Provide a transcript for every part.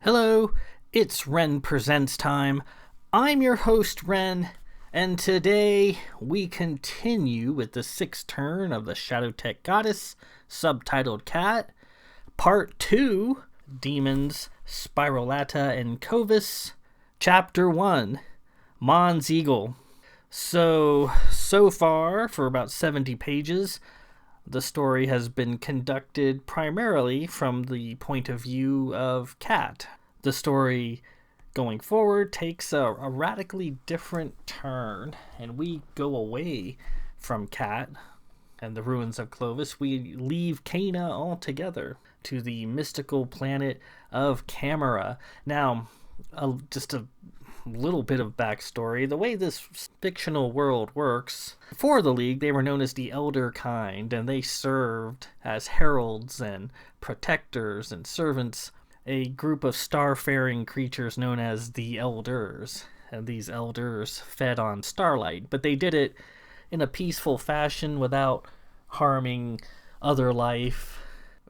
Hello, it's Ren Presents time. I'm your host, Ren, and today we continue with the 6th turn of the Shadow Tech Goddess, subtitled Cat, Part 2, Demons, Spirolata, and Clovis, Chapter 1, Mons Eagle. So far, for about 70 pages, the story has been conducted primarily from the point of view of Cat. The story going forward takes a radically different turn, and we go away from Cat and the Ruins of Clovis. We leave Cana altogether to the mystical planet of Cammara. Now, just a little bit of backstory. The way this fictional world works, before the League, they were known as the Elder Kind, and they served as heralds and protectors and servants, a group of starfaring creatures known as the Elders. And these Elders fed on starlight, but they did it in a peaceful fashion without harming other life.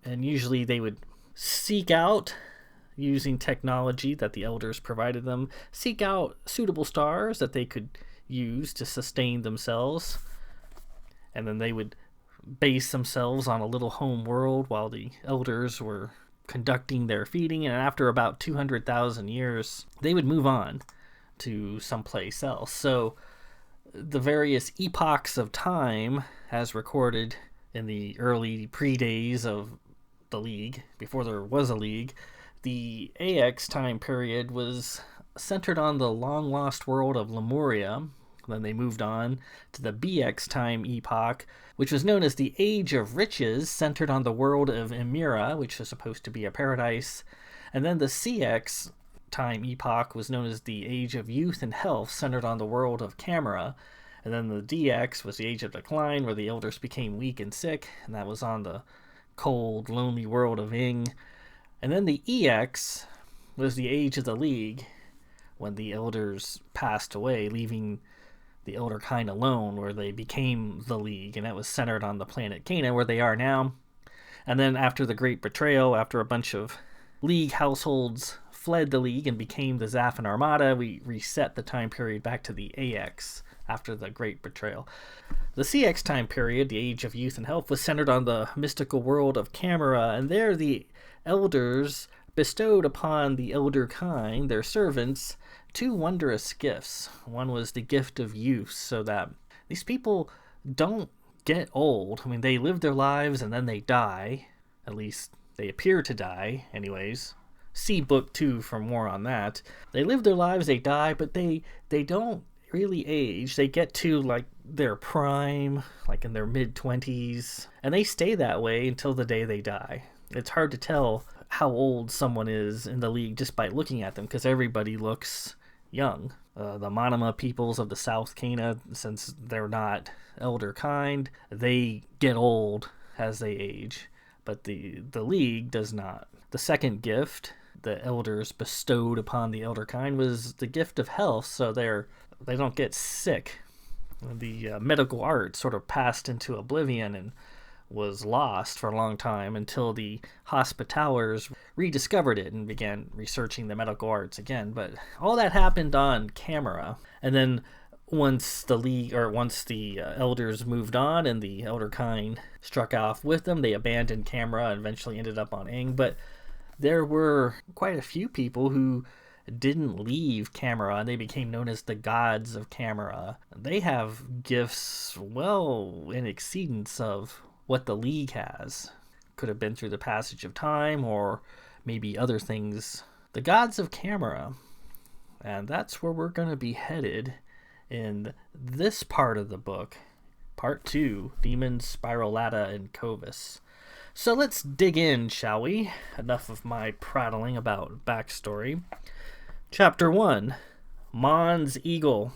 And usually they would seek out, using technology that the Elders provided them, seek out suitable stars that they could use to sustain themselves. And then they would base themselves on a little home world while the Elders were conducting their feeding. And after about 200,000 years, they would move on to someplace else. So the various epochs of time, as recorded in the early pre-days of the League, before there was a League, the AX time period was centered on the long-lost world of Lemuria. Then they moved on to the BX time epoch, which was known as the Age of Riches, centered on the world of Emira, which was supposed to be a paradise. And then the CX time epoch was known as the Age of Youth and Health, centered on the world of Cammara. And then the DX was the Age of Decline, where the Elders became weak and sick, and that was on the cold, lonely world of Ing. And then the EX was the Age of the League, when the Elders passed away, leaving the Elder Kind alone, where they became the League, and that was centered on the planet Cana, where they are now. And then after the Great Betrayal, after a bunch of League households fled the League and became the Zafin Armada, we reset the time period back to the AX after the Great Betrayal. The CX time period, the Age of Youth and Health, was centered on the mystical world of Cammara, and there the Elders bestowed upon the Elder Kind, their servants, 2 wondrous gifts. One was the gift of youth, so that these people don't get old. I mean, they live their lives and then they die. At least they appear to die, anyways. See Book 2 for more on that. They live their lives, they die, but they don't really age. They get to like their prime, like in their mid-20s, and they stay that way until the day they die. It's hard to tell how old someone is in the League just by looking at them, because everybody looks young. The Monoма peoples of the South Cana, since they're not Elder Kind, they get old as they age, but the League does not. The second gift the Elders bestowed upon the Elder Kind was the gift of health, so they don't get sick. The medical art sort of passed into oblivion and was lost for a long time until the Hospitallers rediscovered it and began researching the medical arts again. But all that happened on Cammara. And then once the Elders moved on and the Elder Kind struck off with them, they abandoned Cammara and eventually ended up on Ing. But there were quite a few people who didn't leave Cammara, and they became known as the Gods of Cammara. They have gifts well in exceedance of what the League has. Could have been through the passage of time, or maybe other things. The Gods of Cammara. And that's where we're going to be headed in this part of the book. Part 2, Demons, Spirolata, and Clovis. So let's dig in, shall we? Enough of my prattling about backstory. Chapter 1, Mons Eagle.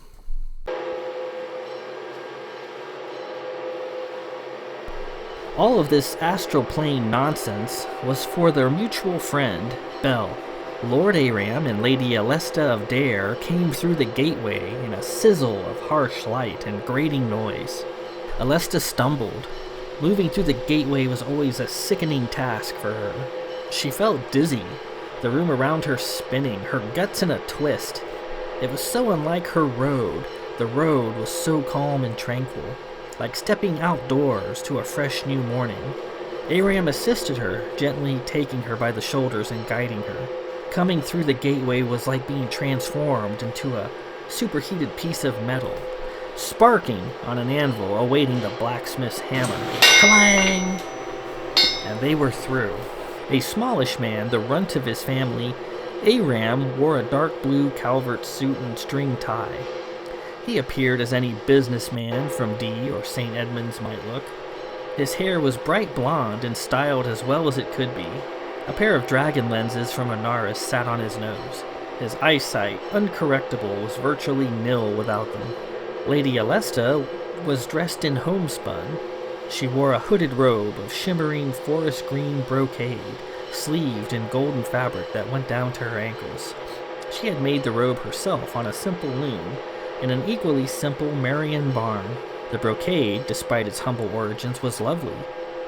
All of this astral plane nonsense was for their mutual friend, Belle, Lord Aram and Lady Alesta of Dare came through the gateway in a sizzle of harsh light and grating noise. Alesta stumbled. Moving through the gateway was always a sickening task for her. She felt dizzy, the room around her spinning, her guts in a twist. It was so unlike her road. The road was so calm and tranquil, like stepping outdoors to a fresh new morning. Aram assisted her, gently taking her by the shoulders and guiding her. Coming through the gateway was like being transformed into a superheated piece of metal, sparking on an anvil awaiting the blacksmith's hammer. Clang! And they were through. A smallish man, the runt of his family, Aram wore a dark blue Calvert suit and string tie. He appeared as any businessman from D or St. Edmunds might look. His hair was bright blonde and styled as well as it could be. A pair of dragon lenses from Anaris sat on his nose. His eyesight, uncorrectable, was virtually nil without them. Lady Alesta was dressed in homespun. She wore a hooded robe of shimmering forest green brocade, sleeved in golden fabric that went down to her ankles. She had made the robe herself on a simple loom, in an equally simple Marian barn. The brocade, despite its humble origins, was lovely.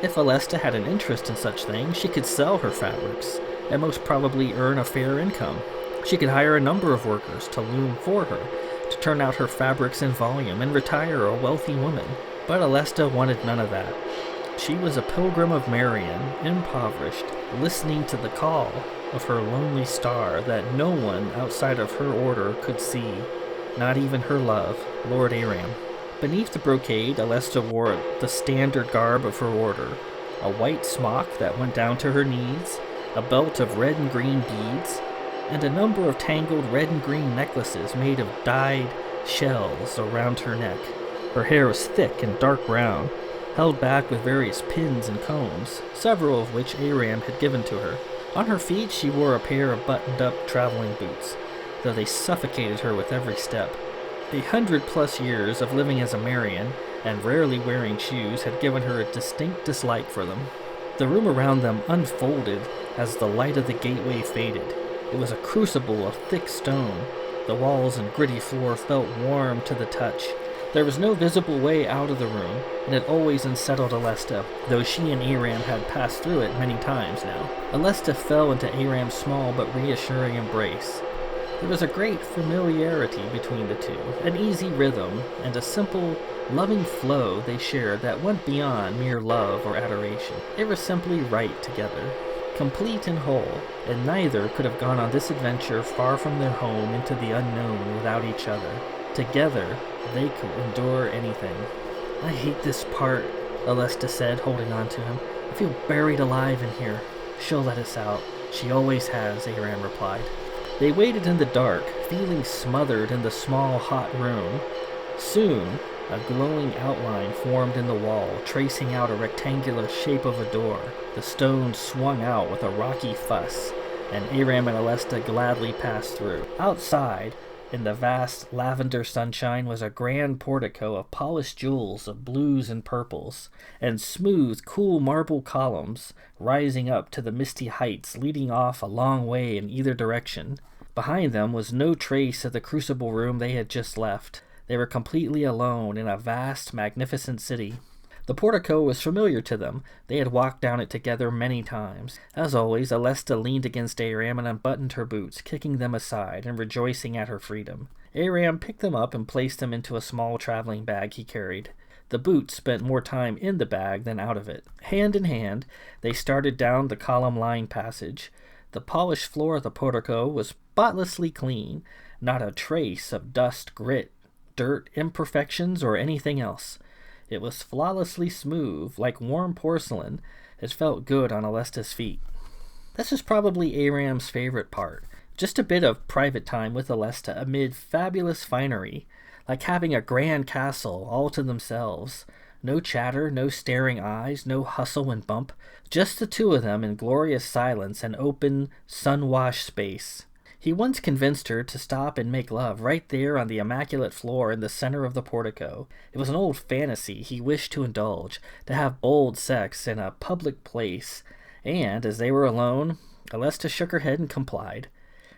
If Alesta had an interest in such things, she could sell her fabrics, and most probably earn a fair income. She could hire a number of workers to loom for her, to turn out her fabrics in volume and retire a wealthy woman. But Alesta wanted none of that. She was a pilgrim of Marian, impoverished, listening to the call of her lonely star that no one outside of her order could see, not even her love, Lord Aram. Beneath the brocade, Alesta wore the standard garb of her order, a white smock that went down to her knees, a belt of red and green beads, and a number of tangled red and green necklaces made of dyed shells around her neck. Her hair was thick and dark brown, held back with various pins and combs, several of which Aram had given to her. On her feet she wore a pair of buttoned-up traveling boots, though they suffocated her with every step. 100+ years of living as a Marian and rarely wearing shoes had given her a distinct dislike for them. The room around them unfolded as the light of the gateway faded. It was a crucible of thick stone. The walls and gritty floor felt warm to the touch. There was no visible way out of the room, and it always unsettled Alesta, though she and Aram had passed through it many times now. Alesta fell into Aram's small but reassuring embrace. There was a great familiarity between the two, an easy rhythm, and a simple, loving flow they shared that went beyond mere love or adoration. They were simply right together, complete and whole, and neither could have gone on this adventure far from their home into the unknown without each other. Together, they could endure anything. "I hate this part," Alesta said, holding on to him. "I feel buried alive in here. She'll let us out. She always has," Aram replied. They waited in the dark, feeling smothered in the small, hot room. Soon, a glowing outline formed in the wall, tracing out a rectangular shape of a door. The stone swung out with a rocky fuss, and Aram and Alesta gladly passed through. Outside, in the vast lavender sunshine, was a grand portico of polished jewels of blues and purples, and smooth, cool marble columns rising up to the misty heights leading off a long way in either direction. Behind them was no trace of the crucible room they had just left. They were completely alone in a vast, magnificent city. The portico was familiar to them. They had walked down it together many times. As always, Alesta leaned against Aram and unbuttoned her boots, kicking them aside and rejoicing at her freedom. Aram picked them up and placed them into a small traveling bag he carried. The boots spent more time in the bag than out of it. Hand in hand, they started down the column-lined passage. The polished floor of the portico was spotlessly clean, not a trace of dust, grit, dirt, imperfections, or anything else. It was flawlessly smooth, like warm porcelain. It felt good on Alesta's feet. This was probably Aram's favorite part. Just a bit of private time with Alesta amid fabulous finery, like having a grand castle all to themselves. No chatter, no staring eyes, no hustle and bump. Just the two of them in glorious silence and open, sun-washed space. He once convinced her to stop and make love right there on the immaculate floor in the center of the portico. It was an old fantasy he wished to indulge, to have bold sex in a public place, and, as they were alone, Alesta shook her head and complied.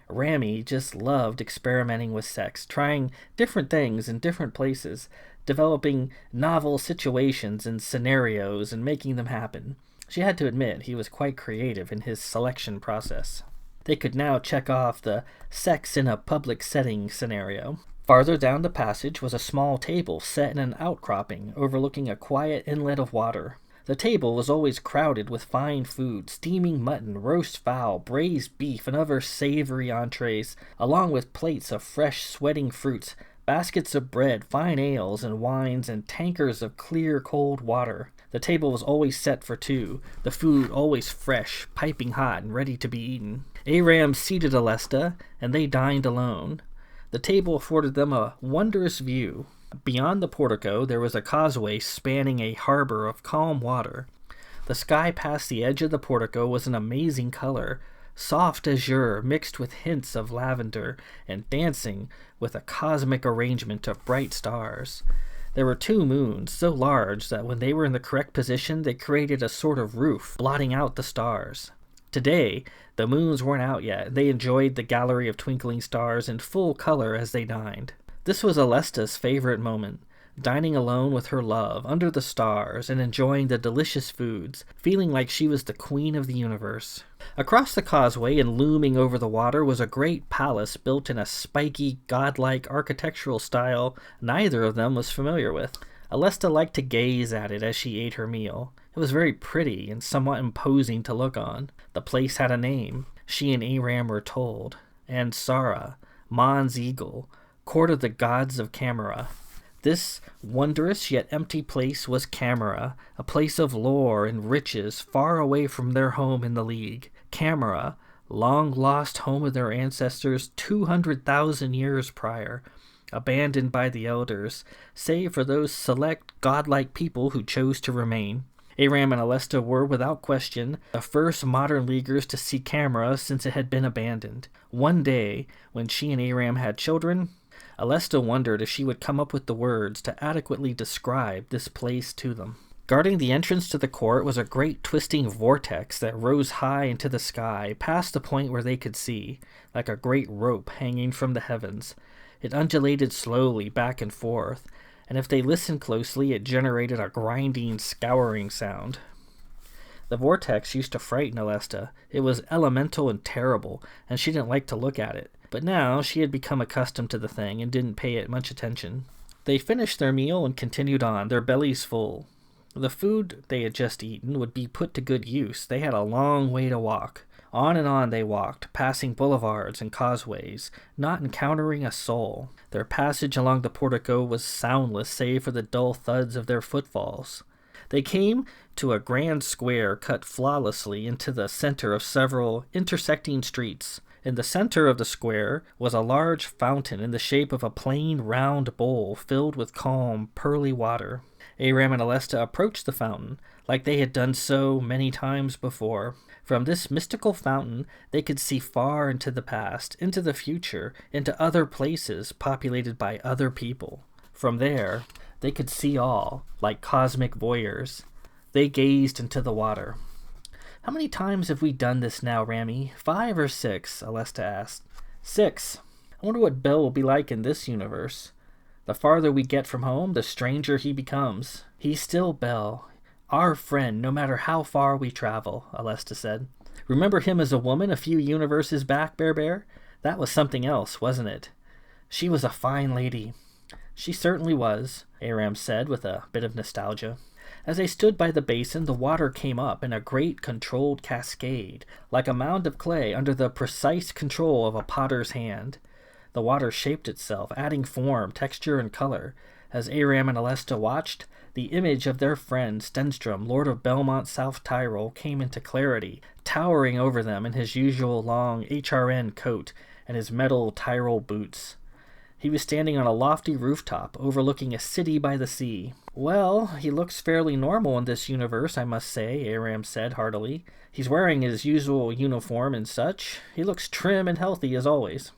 Rami just loved experimenting with sex, trying different things in different places, developing novel situations and scenarios and making them happen. She had to admit he was quite creative in his selection process. They could now check off the sex in a public setting scenario. Farther down the passage was a small table set in an outcropping overlooking a quiet inlet of water. The table was always crowded with fine food, steaming mutton, roast fowl, braised beef, and other savory entrees, along with plates of fresh, sweating fruits, baskets of bread, fine ales and wines, and tankers of clear, cold water. The table was always set for two, the food always fresh, piping hot, and ready to be eaten. Aram seated Alesta, and they dined alone. The table afforded them a wondrous view. Beyond the portico there was a causeway spanning a harbor of calm water. The sky past the edge of the portico was an amazing color, soft azure mixed with hints of lavender and dancing with a cosmic arrangement of bright stars. There were 2 moons, so large that when they were in the correct position they created a sort of roof, blotting out the stars. Today, the moons weren't out yet, and they enjoyed the gallery of twinkling stars in full color as they dined. This was Alesta's favorite moment, dining alone with her love under the stars and enjoying the delicious foods, feeling like she was the queen of the universe. Across the causeway and looming over the water was a great palace built in a spiky, godlike architectural style neither of them was familiar with. Alesta liked to gaze at it as she ate her meal. It was very pretty and somewhat imposing to look on. The place had a name, she and Aram were told, and Sara, Mons Eagle, court of the gods of Cammara. This wondrous yet empty place was Cammara, a place of lore and riches far away from their home in the League. Cammara, long lost home of their ancestors 200,000 years prior, abandoned by the elders, save for those select godlike people who chose to remain. Aram and Alesta were, without question, the first modern Leaguers to see Cammara since it had been abandoned. One day, when she and Aram had children, Alesta wondered if she would come up with the words to adequately describe this place to them. Guarding the entrance to the court was a great twisting vortex that rose high into the sky, past the point where they could see, like a great rope hanging from the heavens. It undulated slowly back and forth, and if they listened closely, it generated a grinding, scouring sound. The vortex used to frighten Alesta. It was elemental and terrible, and she didn't like to look at it. But now she had become accustomed to the thing and didn't pay it much attention. They finished their meal and continued on, their bellies full. The food they had just eaten would be put to good use. They had a long way to walk. On and on they walked, passing boulevards and causeways, not encountering a soul. Their passage along the portico was soundless save for the dull thuds of their footfalls. They came to a grand square cut flawlessly into the center of several intersecting streets. In the center of the square was a large fountain in the shape of a plain, round bowl filled with calm, pearly water. Aram and Alesta approached the fountain, like they had done so many times before. From this mystical fountain they could see far into the past, into the future, into other places populated by other people. From there, they could see all, like cosmic voyeurs. They gazed into the water. "How many times have we done this now, Rami? 5 or 6? Alesta asked. 6. I wonder what Bel will be like in this universe. The farther we get from home, the stranger he becomes. He's still Bel, our friend, no matter how far we travel," Alesta said. "Remember him as a woman a few universes back, Bear? That was something else, wasn't it? She was a fine lady." "She certainly was," Aram said with a bit of nostalgia. As they stood by the basin, the water came up in a great controlled cascade, like a mound of clay under the precise control of a potter's hand. The water shaped itself, adding form, texture, and color. As Aram and Alesta watched, the image of their friend Stenstrom, Lord of Belmont, South Tyrol, came into clarity, towering over them in his usual long HRN coat and his metal Tyrol boots. He was standing on a lofty rooftop overlooking a city by the sea. "Well, he looks fairly normal in this universe, I must say," Aram said heartily. "He's wearing his usual uniform and such. He looks trim and healthy as always."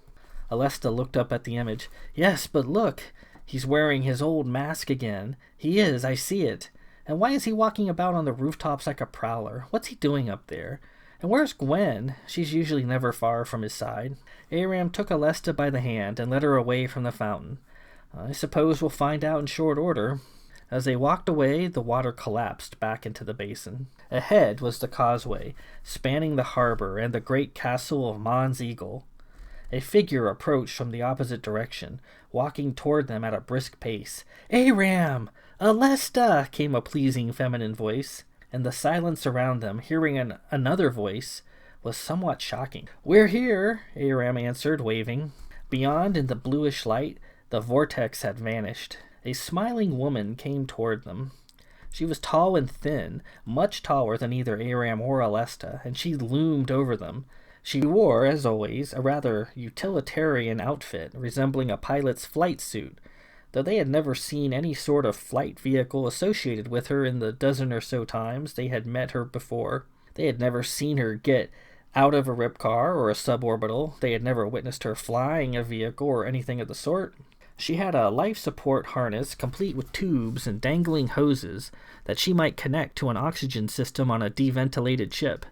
Alesta looked up at the image. "Yes, but look, he's wearing his old mask again. He is, I see it. And why is he walking about on the rooftops like a prowler? What's he doing up there? And where's Gwen? She's usually never far from his side. Aram took Alesta by the hand and led her away from the fountain. I suppose we'll find out in short order. As they walked away, the water collapsed back into the basin. Ahead was the causeway, spanning the harbor and the great castle of Mons. A figure approached from the opposite direction, walking toward them at a brisk pace. "Aram! Alesta!" came a pleasing feminine voice, and the silence around them, hearing another voice, was somewhat shocking. "We're here," Aram answered, waving. Beyond, in the bluish light, the vortex had vanished. A smiling woman came toward them. She was tall and thin, much taller than either Aram or Alesta, and she loomed over them. She wore, as always, a rather utilitarian outfit, resembling a pilot's flight suit, though they had never seen any sort of flight vehicle associated with her in the dozen or so times they had met her before. They had never seen her get out of a rip car or a suborbital. They had never witnessed her flying a vehicle or anything of the sort. She had a life support harness complete with tubes and dangling hoses that she might connect to an oxygen system on a deventilated ship.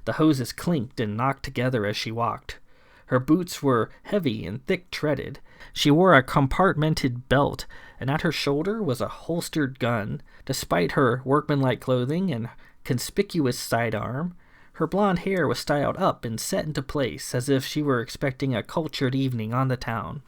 The hoses clinked and knocked together as she walked. Her boots were heavy and thick-treaded. She wore a compartmented belt, and at her shoulder was a holstered gun. Despite her workmanlike clothing and conspicuous sidearm, her blonde hair was styled up and set into place as if she were expecting a cultured evening on the town.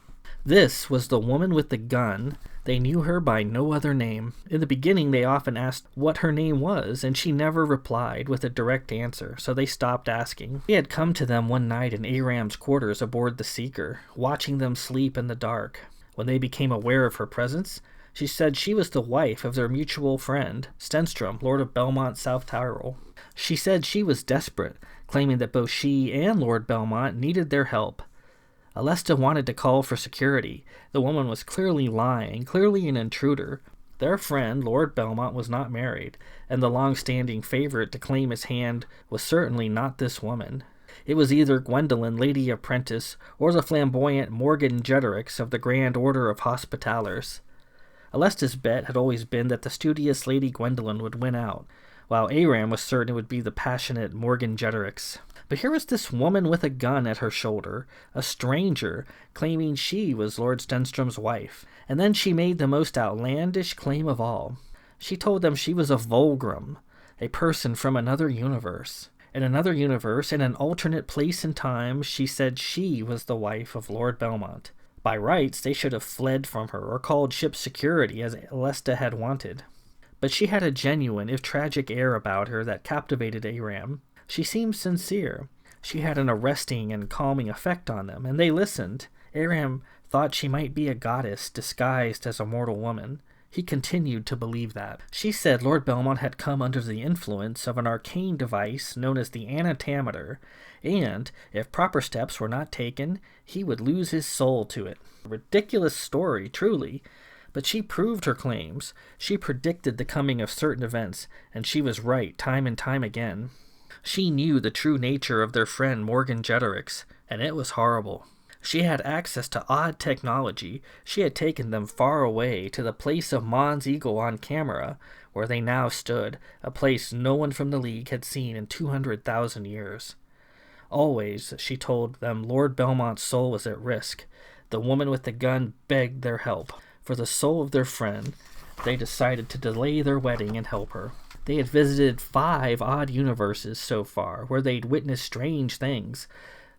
This was the woman with the gun. They knew her by no other name. In the beginning, they often asked what her name was, and she never replied with a direct answer, so they stopped asking. She had come to them one night in Aram's quarters aboard the Seeker, watching them sleep in the dark. When they became aware of her presence, she said she was the wife of their mutual friend, Stenstrom, Lord of Belmont, South Tyrol. She said she was desperate, claiming that both she and Lord Belmont needed their help. Alesta wanted to call for security. The woman was clearly lying, clearly an intruder. Their friend, Lord Belmont, was not married, and the long-standing favorite to claim his hand was certainly not this woman. It was either Gwendolen, Lady Apprentice, or the flamboyant Morgan Jedricks of the Grand Order of Hospitallers. Alesta's bet had always been that the studious Lady Gwendolen would win out, while Aram was certain it would be the passionate Morgan Jedricks. But here was this woman with a gun at her shoulder, a stranger, claiming she was Lord Stenstrom's wife. And then she made the most outlandish claim of all. She told them she was a Volgrim, a person from another universe. In another universe, in an alternate place and time, she said she was the wife of Lord Belmont. By rights, they should have fled from her or called ship security, as Alesta had wanted. But she had a genuine, if tragic, air about her that captivated Aram. She seemed sincere. She had an arresting and calming effect on them, and they listened. Aram thought she might be a goddess disguised as a mortal woman. He continued to believe that. She said Lord Belmont had come under the influence of an arcane device known as the Anatometer, and, if proper steps were not taken, he would lose his soul to it. A ridiculous story, truly, but she proved her claims. She predicted the coming of certain events, and she was right time and time again. She knew the true nature of their friend Morgan Jedricks, and it was horrible. She had access to odd technology. She had taken them far away to the place of Mons on Cammara, where they now stood, a place no one from the League had seen in 200,000 years. Always, she told them, Lord Belmont's soul was at risk. The woman with the gun begged their help. For the soul of their friend, they decided to delay their wedding and help her. They had visited 5 odd universes so far, where they'd witnessed strange things,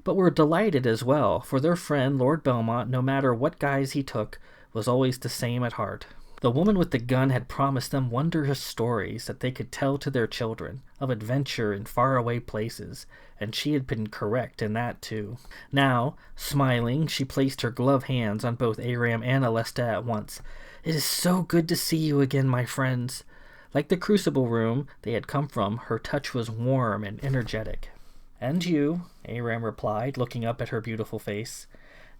but were delighted as well, for their friend, Lord Belmont, no matter what guise he took, was always the same at heart. The woman with the gun had promised them wondrous stories that they could tell to their children, of adventure in faraway places, and she had been correct in that too. Now, smiling, she placed her gloved hands on both Aram and Alesta at once. "It is so good to see you again, my friends." Like the crucible room they had come from, her touch was warm and energetic. "And you," Aram replied, looking up at her beautiful face.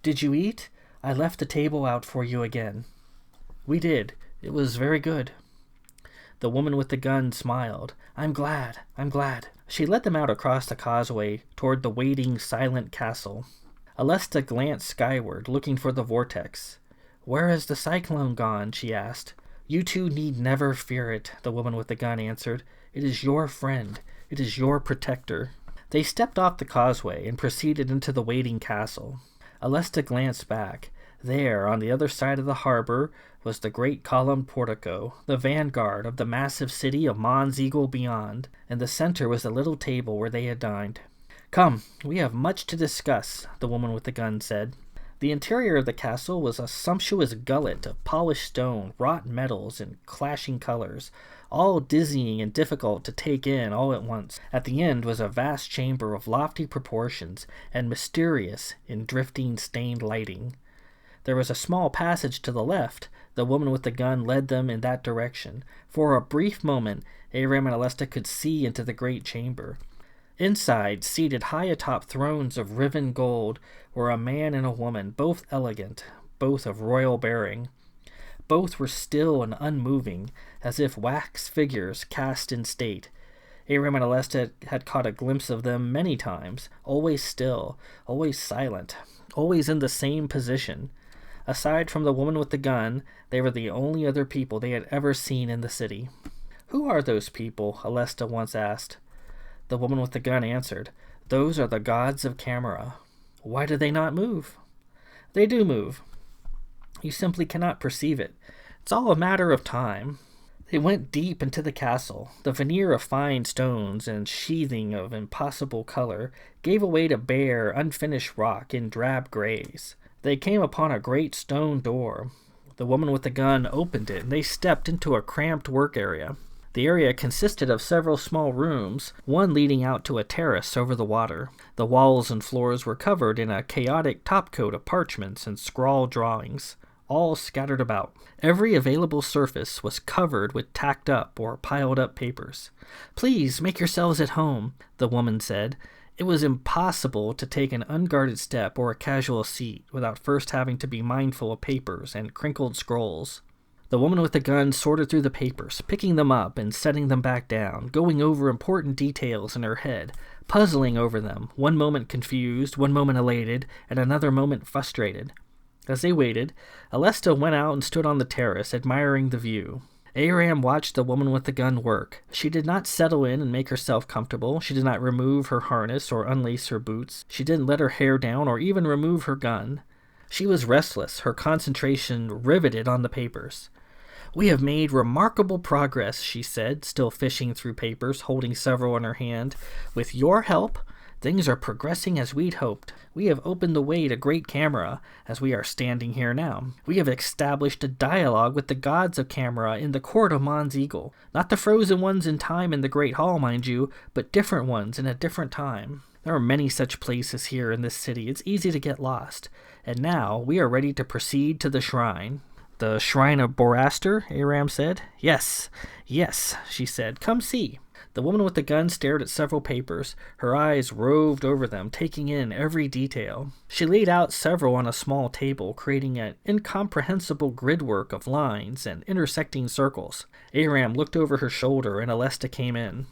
"Did you eat? I left the table out for you again." "We did. It was very good." The woman with the gun smiled. I'm glad. She led them out across the causeway toward the waiting, silent castle. Alesta glanced skyward, looking for the vortex. "Where has the cyclone gone?" she asked. "You two need never fear it," the woman with the gun answered. "It is your friend. It is your protector." They stepped off the causeway and proceeded into the waiting castle. Alesta glanced back. There, on the other side of the harbor, was the great columned portico, the vanguard of the massive city of Mons beyond. In the center was the little table where they had dined. "Come, we have much to discuss," the woman with the gun said. The interior of the castle was a sumptuous gullet of polished stone, wrought metals, and clashing colors, all dizzying and difficult to take in all at once. At the end was a vast chamber of lofty proportions and mysterious in drifting stained lighting. There was a small passage to the left. The woman with the gun led them in that direction. For a brief moment, Aram and Alesta could see into the great chamber. Inside, seated high atop thrones of riven gold, were a man and a woman, both elegant, both of royal bearing. Both were still and unmoving, as if wax figures cast in state. Aram and Alesta had caught a glimpse of them many times, always still, always silent, always in the same position. Aside from the woman with the gun, they were the only other people they had ever seen in the city. "Who are those people?" Alesta once asked. The woman with the gun answered, "Those are the gods of Cammara." "Why do they not move?" "They do move. You simply cannot perceive it. It's all a matter of time." They went deep into the castle. The veneer of fine stones and sheathing of impossible color gave way to bare, unfinished rock in drab grays. They came upon a great stone door. The woman with the gun opened it, and they stepped into a cramped work area. The area consisted of several small rooms, one leading out to a terrace over the water. The walls and floors were covered in a chaotic topcoat of parchments and scrawled drawings, all scattered about. Every available surface was covered with tacked up or piled up papers. "Please make yourselves at home," the woman said. It was impossible to take an unguarded step or a casual seat without first having to be mindful of papers and crinkled scrolls. The woman with the gun sorted through the papers, picking them up and setting them back down, going over important details in her head, puzzling over them, one moment confused, one moment elated, and another moment frustrated. As they waited, Alesta went out and stood on the terrace, admiring the view. Aram watched the woman with the gun work. She did not settle in and make herself comfortable. She did not remove her harness or unlace her boots. She didn't let her hair down or even remove her gun. She was restless, her concentration riveted on the papers. "We have made remarkable progress," she said, still fishing through papers, holding several in her hand. "With your help, things are progressing as we'd hoped. We have opened the way to Great Cammara, as we are standing here now. We have established a dialogue with the gods of Cammara in the court of Mons Eagle. Not the frozen ones in time in the Great Hall, mind you, but different ones in a different time. There are many such places here in this city. It's easy to get lost. And now we are ready to proceed to the shrine." "The shrine of Boraster?" Aram said. Yes, she said. "Come see." The woman with the gun stared at several papers. Her eyes roved over them, taking in every detail. She laid out several on a small table, creating an incomprehensible gridwork of lines and intersecting circles. Aram looked over her shoulder, and Alesta came in.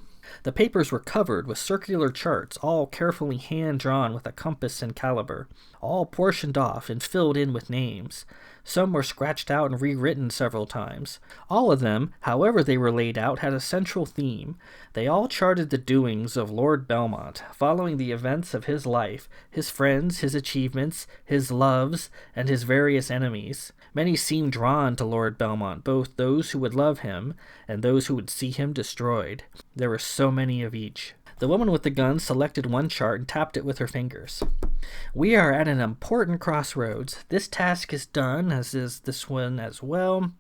The papers were covered with circular charts, all carefully hand-drawn with a compass and caliber, all portioned off and filled in with names. Some were scratched out and rewritten several times. All of them, however they were laid out, had a central theme. They all charted the doings of Lord Belmont, following the events of his life, his friends, his achievements, his loves, and his various enemies. Many seemed drawn to Lord Belmont, both those who would love him and those who would see him destroyed. There were so many of each. The woman with the gun selected one chart and tapped it with her fingers. "We are at an important crossroads. This task is done, as is this one as well.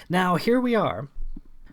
Now, here we are."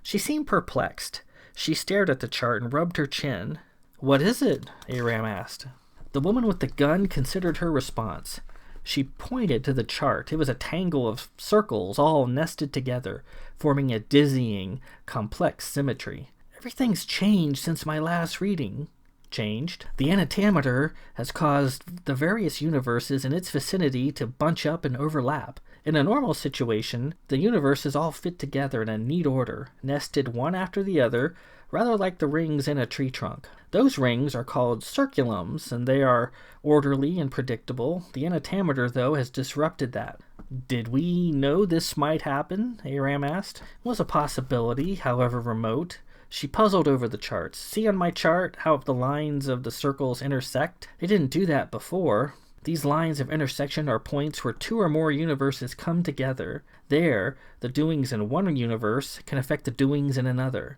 She seemed perplexed. She stared at the chart and rubbed her chin. "What is it?" Aram asked. The woman with the gun considered her response. She pointed to the chart. It was a tangle of circles all nested together, forming a dizzying, complex symmetry. "Everything's changed since my last reading." "Changed?" "The antimatter has caused the various universes in its vicinity to bunch up and overlap. In a normal situation, the universes all fit together in a neat order, nested one after the other, rather like the rings in a tree trunk. Those rings are called circulums, and they are orderly and predictable. The antimatter, though, has disrupted that." "Did we know this might happen?" Aram asked. "It was a possibility, however remote." She puzzled over the charts. See on my chart how the lines of the circles intersect? They didn't do that before. These lines of intersection are points where two or more universes come together. There, the doings in one universe can affect the doings in another.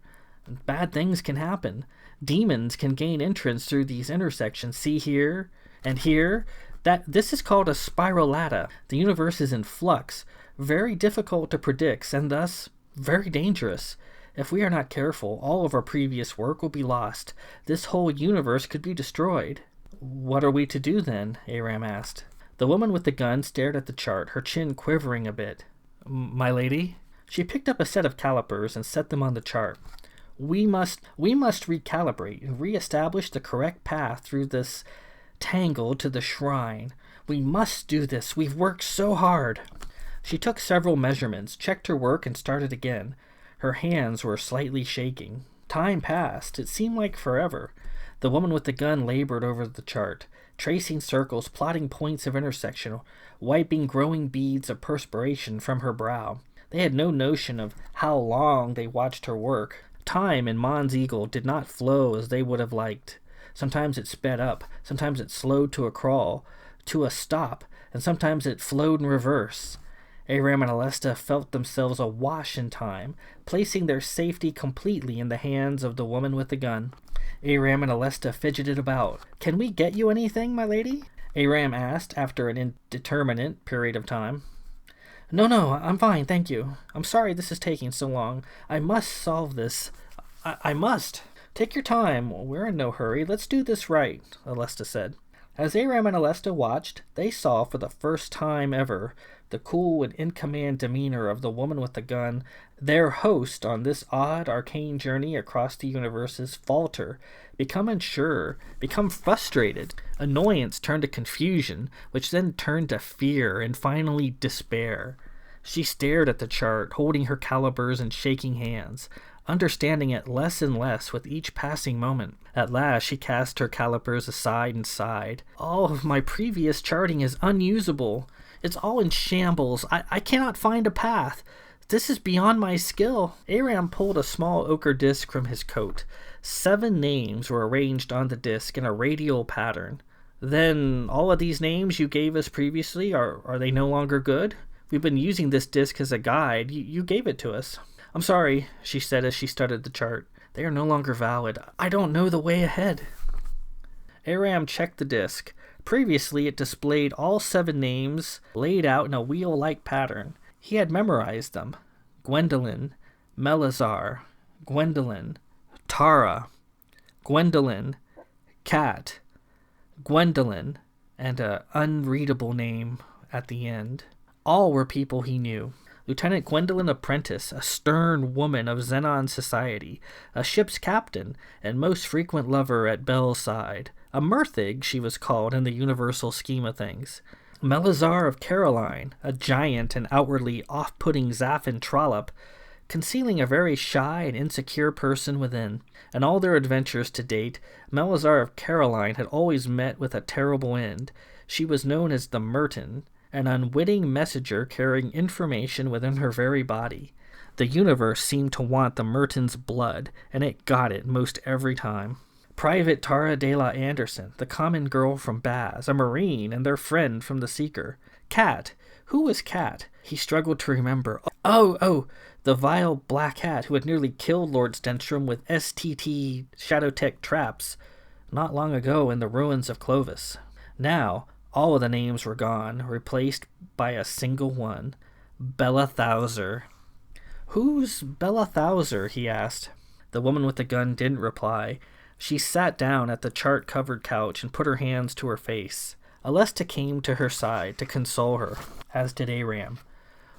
Bad things can happen. Demons can gain entrance through these intersections. See here and here? This is called a spiralata. The universe is in flux, very difficult to predict, and thus very dangerous. If we are not careful, all of our previous work will be lost. This whole universe could be destroyed. What are we to do then? Aram asked. The woman with the gun stared at the chart, her chin quivering a bit. My lady? She picked up a set of calipers and set them on the chart. We must recalibrate, reestablish the correct path through this tangle to the shrine. We must do this. We've worked so hard. She took several measurements, checked her work, and started again. Her hands were slightly shaking. Time passed. It seemed like forever. The woman with the gun labored over the chart, tracing circles, plotting points of intersection, wiping growing beads of perspiration from her brow. They had no notion of how long they watched her work. Time in Mons Eagle did not flow as they would have liked. Sometimes it sped up, sometimes it slowed to a crawl, to a stop, and sometimes it flowed in reverse. Aram and Alesta felt themselves awash in time, placing their safety completely in the hands of the woman with the gun. Aram and Alesta fidgeted about. Can we get you anything, my lady? Aram asked after an indeterminate period of time. No, I'm fine, thank you. I'm sorry this is taking so long. I must solve this. I must. Take your time. We're in no hurry. Let's do this right, Alesta said. As Aram and Alesta watched, they saw for the first time ever the cool and in-command demeanor of the woman with the gun, their host on this odd, arcane journey across the universes, falter, become unsure, become frustrated. Annoyance turned to confusion, which then turned to fear, and finally despair. She stared at the chart, holding her calipers and shaking hands, understanding it less and less with each passing moment. At last she cast her calipers aside and sighed. All of my previous charting is unusable. It's all in shambles. I cannot find a path. This is beyond my skill. Aram pulled a small ochre disc from his coat. 7 names were arranged on the disc in a radial pattern. Then all of these names you gave us previously, are they no longer good? We've been using this disc as a guide. You gave it to us. I'm sorry, she said as she studied the chart. They are no longer valid. I don't know the way ahead. Aram checked the disc. Previously, it displayed all 7 names laid out in a wheel-like pattern. He had memorized them. Gwendolyn, Melazar, Gwendolyn, Tara, Gwendolyn, Cat, Gwendolyn, and an unreadable name at the end. All were people he knew. Lieutenant Gwendolyn Apprentice, a stern woman of Xenon society, a ship's captain, and most frequent lover at Belle's side. A Murthig, she was called in the universal scheme of things. Melazar of Caroline, a giant and outwardly off-putting Zaffin trollop, concealing a very shy and insecure person within. In all their adventures to date, Melazar of Caroline had always met with a terrible end. She was known as the Merton, an unwitting messenger carrying information within her very body. The universe seemed to want the Merton's blood, and it got it most every time. Private Tara de la Anderson, the common girl from Baz, a Marine, and their friend from the Seeker. Cat. Who was Cat? He struggled to remember. Oh, the vile black hat who had nearly killed Lord Stenstrom with STT Shadowtech traps not long ago in the Ruins of Clovis. Now, all of the names were gone, replaced by a single one. Bella Thouser. Who's Bella Thouser? He asked. The woman with the gun didn't reply. She sat down at the chart-covered couch and put her hands to her face. Alesta came to her side to console her, as did Aram.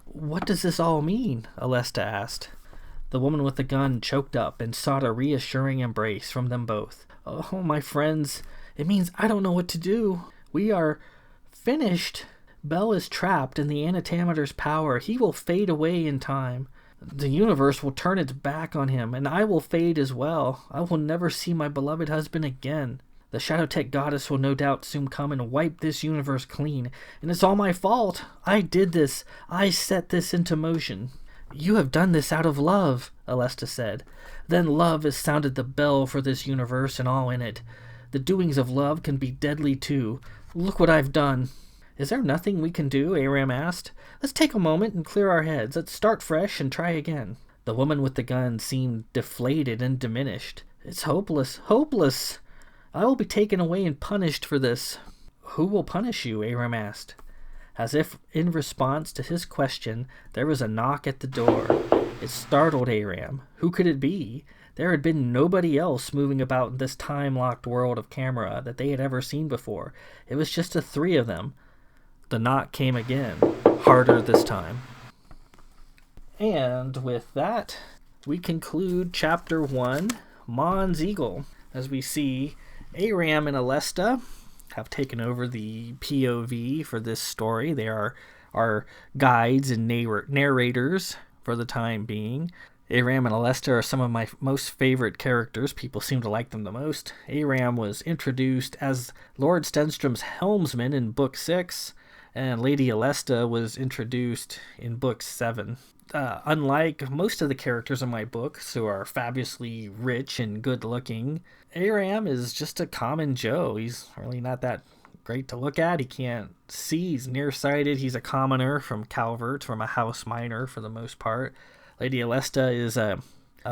What does this all mean? Alesta asked. The woman with the gun choked up and sought a reassuring embrace from them both. Oh, my friends, it means I don't know what to do. We are finished. Bell is trapped in the Antimater's power. He will fade away in time. The universe will turn its back on him, and I will fade as well. I will never see my beloved husband again. The Shadowtech goddess will no doubt soon come and wipe this universe clean, and it's all my fault. I did this. I set this into motion. You have done this out of love, Alesta said. Then love has sounded the bell for this universe and all in it. The doings of love can be deadly too. Look what I've done. Is there nothing we can do? Aram asked. Let's take a moment and clear our heads. Let's start fresh and try again. The woman with the gun seemed deflated and diminished. It's hopeless, hopeless. I will be taken away and punished for this. Who will punish you? Aram asked. As if in response to his question, there was a knock at the door. It startled Aram. Who could it be? There had been nobody else moving about in this time-locked world of Cammara that they had ever seen before. It was just the three of them. The knock came again, harder this time. And with that, we conclude Chapter 1, Mons Eagle. As we see, Aram and Alesta have taken over the POV for this story. They are our guides and narrators for the time being. Aram and Alesta are some of my most favorite characters. People seem to like them the most. Aram was introduced as Lord Stenstrom's helmsman in Book 6, and Lady Alesta was introduced in Book 7. Unlike most of the characters in my books, who are fabulously rich and good-looking, Aram is just a common Joe. He's really not that great to look at. He can't see. He's nearsighted. He's a commoner from Calvert, from a house miner for the most part. Lady Alesta is a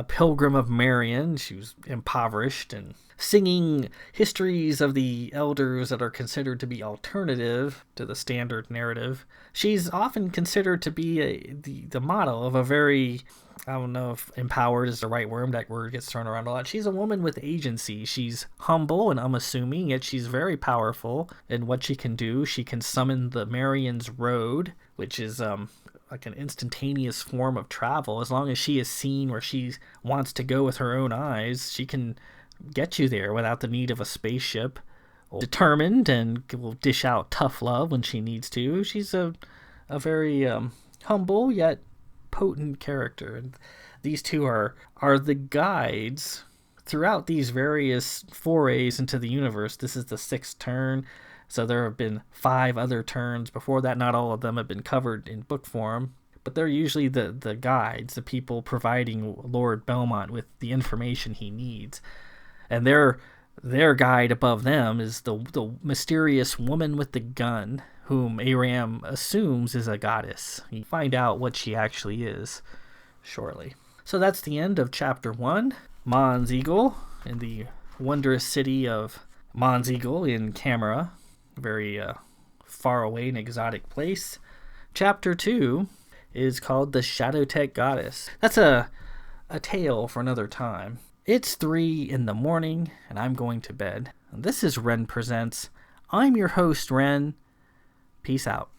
pilgrim of Marion. She was impoverished and singing histories of the elders that are considered to be alternative to the standard narrative. She's often considered to be the model of a very, I don't know if empowered is the right word, that word gets thrown around a lot. She's a woman with agency. She's humble and unassuming, yet she's very powerful in what she can do. She can summon the Marion's Road, which is like an instantaneous form of travel. As long as she is seen where she wants to go with her own eyes, she can get you there without the need of a spaceship. Determined and will dish out tough love when she needs to. She's a very humble yet potent character. And these two are the guides throughout these various forays into the universe. This is the 6th turn, so there have been 5 other turns before that. Not all of them have been covered in book form, but they're usually the guides, the people providing Lord Belmont with the information he needs. And their guide above them is the mysterious woman with the gun, whom Aram assumes is a goddess. You find out what she actually is shortly. So that's the end of Chapter 1, Mons Eagle, in the wondrous city of Mons Eagle in Cammara, a very far away and exotic place. Chapter 2 is called The Shadowtech Goddess. That's a tale for another time. It's 3 in the morning, and I'm going to bed. And this is Ren Presents. I'm your host, Ren. Peace out.